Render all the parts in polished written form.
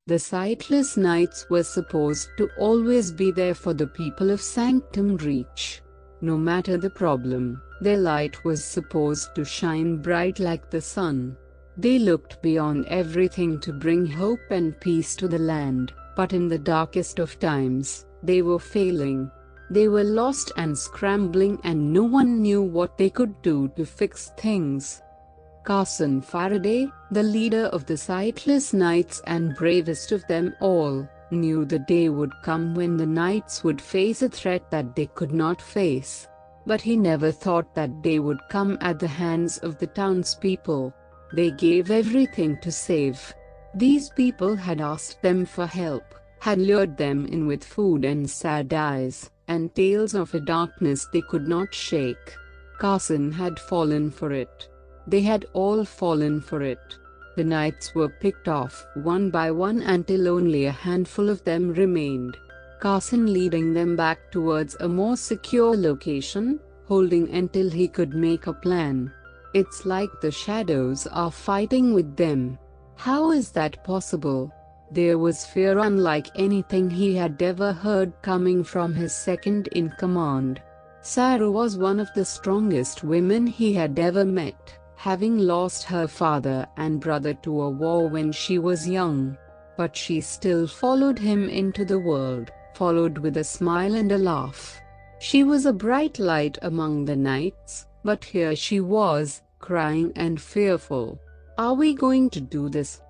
The sightless knights were supposed to always be there for the people of Sanctum Reach. No matter the problem, their light was supposed to shine bright like the sun. They looked beyond everything to bring hope and peace to the land, but in the darkest of times, they were failing. They were lost and scrambling, and no one knew what they could do to fix things. Carson Faraday, the leader of the Sightless Knights and bravest of them all, knew the day would come when the Knights would face a threat that they could not face. But he never thought that day would come at the hands of the townspeople. They gave everything to save. These people had asked them for help, had lured them in with food and sad eyes, and tales of a darkness they could not shake. Carson had fallen for it. They had all fallen for it. The knights were picked off one by one until only a handful of them remained. Carson leading them back towards a more secure location, holding until he could make a plan. It's like the shadows are fighting with them. How is that possible? There was fear unlike anything he had ever heard coming from his second-in-command. Sarah was one of the strongest women he had ever met, having lost her father and brother to a war when she was young. But she still followed him into the world, followed with a smile and a laugh. She was a bright light among the knights, but here she was, crying and fearful. Are we going to do this?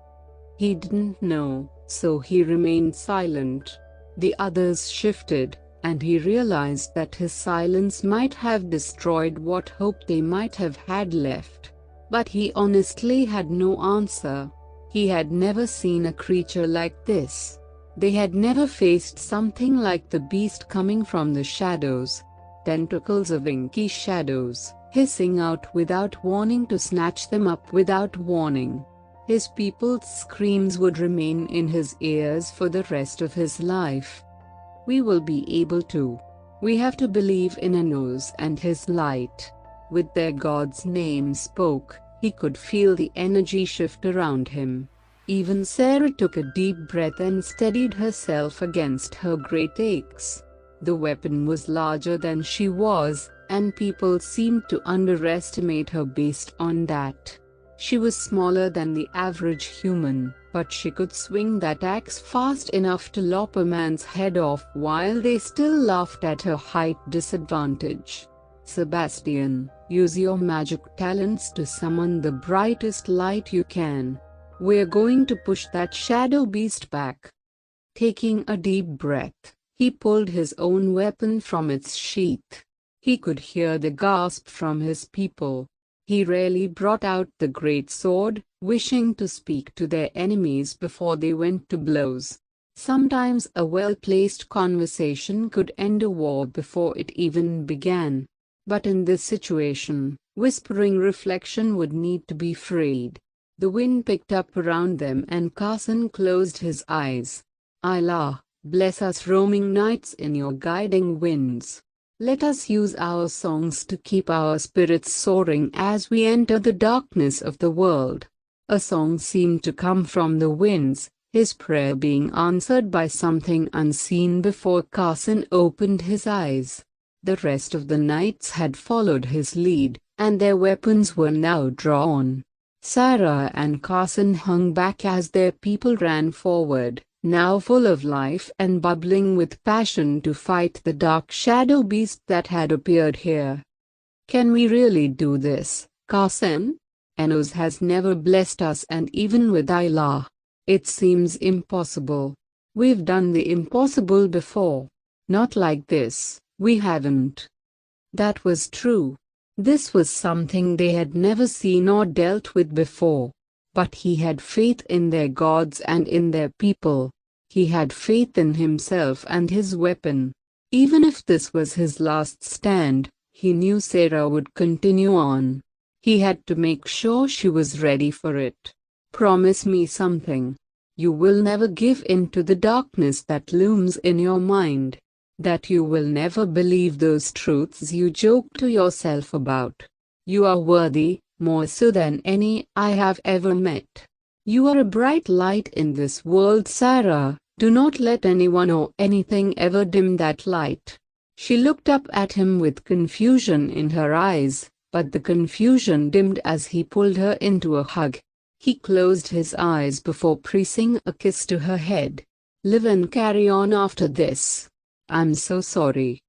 He didn't know, so he remained silent. The others shifted, and he realized that his silence might have destroyed what hope they might have had left. But he honestly had no answer. He had never seen a creature like this. They had never faced something like the beast coming from the shadows. Tentacles of inky shadows, hissing out without warning to snatch them up without warning. His people's screams would remain in his ears for the rest of his life. We will be able to. We have to believe in Enos and his light. With their God's name spoke, he could feel the energy shift around him. Even Sarah took a deep breath and steadied herself against her great aches. The weapon was larger than she was, and people seemed to underestimate her based on that. She was smaller than the average human, but she could swing that axe fast enough to lop a man's head off while they still laughed at her height disadvantage. Sebastian, use your magic talents to summon the brightest light you can. We're going to push that shadow beast back. Taking a deep breath, he pulled his own weapon from its sheath. He could hear the gasp from his people. He rarely brought out the great sword, wishing to speak to their enemies before they went to blows. Sometimes a well-placed conversation could end a war before it even began. But in this situation, whispering reflection would need to be freed. The wind picked up around them and Carson closed his eyes. Allah, bless us roaming knights in your guiding winds. Let us use our songs to keep our spirits soaring as we enter the darkness of the world. A song seemed to come from the winds, his prayer being answered by something unseen before Carson opened his eyes. The rest of the knights had followed his lead, and their weapons were now drawn. Sarah and Carson hung back as their people ran forward, now full of life and bubbling with passion to fight the dark shadow beast that had appeared here. Can we really do this, Carson? Enos has never blessed us, and even with Allah, it seems impossible. We've done the impossible before. Not like this, we haven't. That was true. This was something they had never seen or dealt with before. But he had faith in their gods and in their people. He had faith in himself and his weapon. Even if this was his last stand, he knew Sarah would continue on. He had to make sure she was ready for it. Promise me something. You will never give in to the darkness that looms in your mind. That you will never believe those truths you joke to yourself about. You are worthy, more so than any I have ever met. You are a bright light in this world, Sarah. Do not let anyone or anything ever dim that light. She looked up at him with confusion in her eyes, but the confusion dimmed as he pulled her into a hug. He closed his eyes before pressing a kiss to her head. Live and carry on after this. I'm so sorry.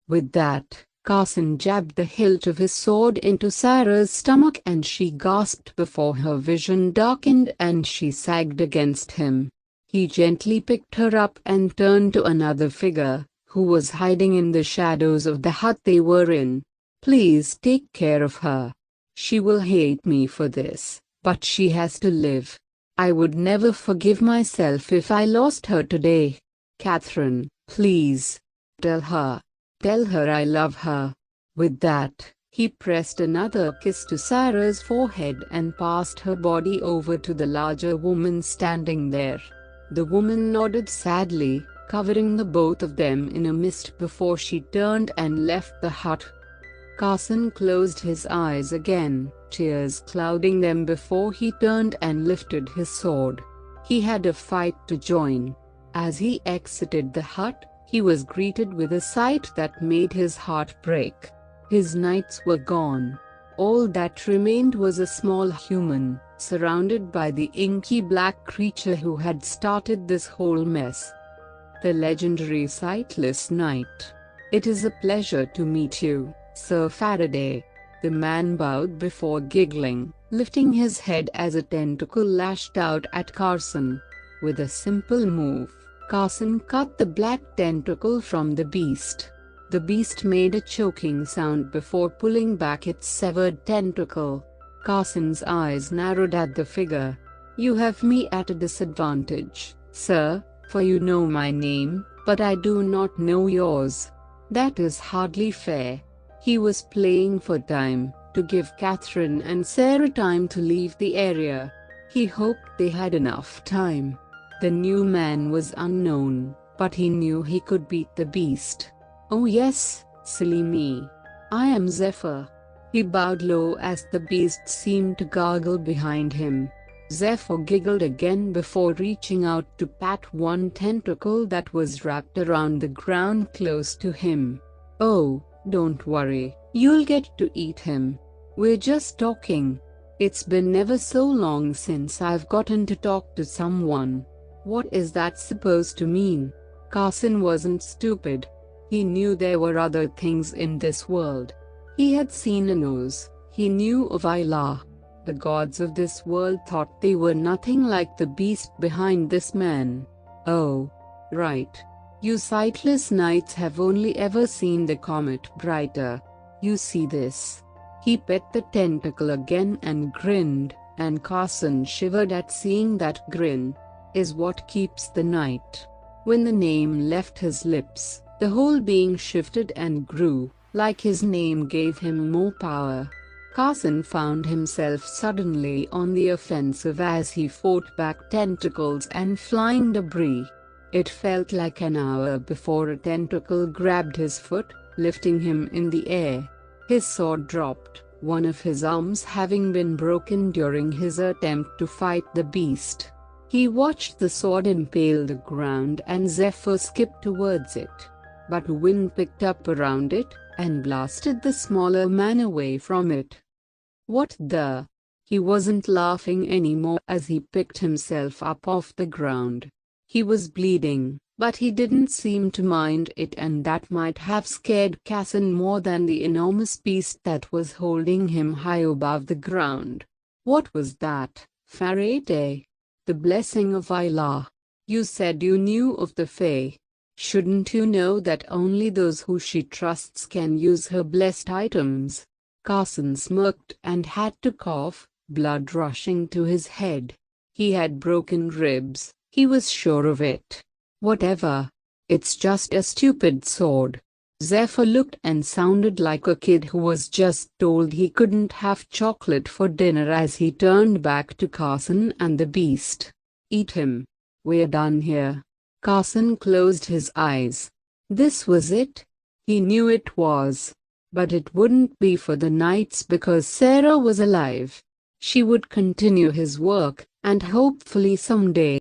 With that, Carson jabbed the hilt of his sword into Sarah's stomach and she gasped before her vision darkened and she sagged against him. He gently picked her up and turned to another figure, who was hiding in the shadows of the hut they were in. Please take care of her. She will hate me for this, but she has to live. I would never forgive myself if I lost her today. Catherine, please. Tell her I love her. With that, he pressed another kiss to Sarah's forehead and passed her body over to the larger woman standing there. The woman nodded sadly, covering the both of them in a mist before she turned and left the hut. Carson closed his eyes again, tears clouding them before he turned and lifted his sword. He had a fight to join. As he exited the hut, he was greeted with a sight that made his heart break. His knights were gone. All that remained was a small human, surrounded by the inky black creature who had started this whole mess. The legendary sightless knight. It is a pleasure to meet you, Sir Faraday. The man bowed before giggling, lifting his head as a tentacle lashed out at Carson. With a simple move, Carson cut the black tentacle from the beast. The beast made a choking sound before pulling back its severed tentacle. Carson's eyes narrowed at the figure. You have me at a disadvantage, sir, for you know my name, but I do not know yours. That is hardly fair. He was playing for time, to give Catherine and Sarah time to leave the area. He hoped they had enough time. The new man was unknown, but he knew he could beat the beast. Oh yes, silly me. I am Zephyr. He bowed low as the beast seemed to gargle behind him. Zephyr giggled again before reaching out to pat one tentacle that was wrapped around the ground close to him. Oh, don't worry, you'll get to eat him. We're just talking. It's been never so long since I've gotten to talk to someone. What is that supposed to mean? Carson wasn't stupid. He knew there were other things in this world. He had seen a nose. He knew of Ilah. The gods of this world thought they were nothing like the beast behind this man. Oh, right. You sightless knights have only ever seen the comet brighter. You see this. He pet the tentacle again and grinned, and Carson shivered at seeing that grin. Is what keeps the night. When the name left his lips, the whole being shifted and grew, like his name gave him more power. Carson found himself suddenly on the offensive as he fought back tentacles and flying debris. It felt like an hour before a tentacle grabbed his foot, lifting him in the air. His sword dropped, one of his arms having been broken during his attempt to fight the beast. He watched the sword impale the ground and Zephyr skipped towards it. But wind picked up around it, and blasted the smaller man away from it. What the? He wasn't laughing anymore as he picked himself up off the ground. He was bleeding, but he didn't seem to mind it, and that might have scared Carson more than the enormous beast that was holding him high above the ground. What was that, Faraday? The blessing of Ilah. You said you knew of the Fae. Shouldn't you know that only those who she trusts can use her blessed items? Carson smirked and had to cough, blood rushing to his head. He had broken ribs, he was sure of it. Whatever. It's just a stupid sword. Zephyr looked and sounded like a kid who was just told he couldn't have chocolate for dinner as he turned back to Carson and the beast. Eat him. We're done here. Carson closed his eyes. This was it? He knew it was. But it wouldn't be for the knights because Sarah was alive. She would continue his work, and hopefully someday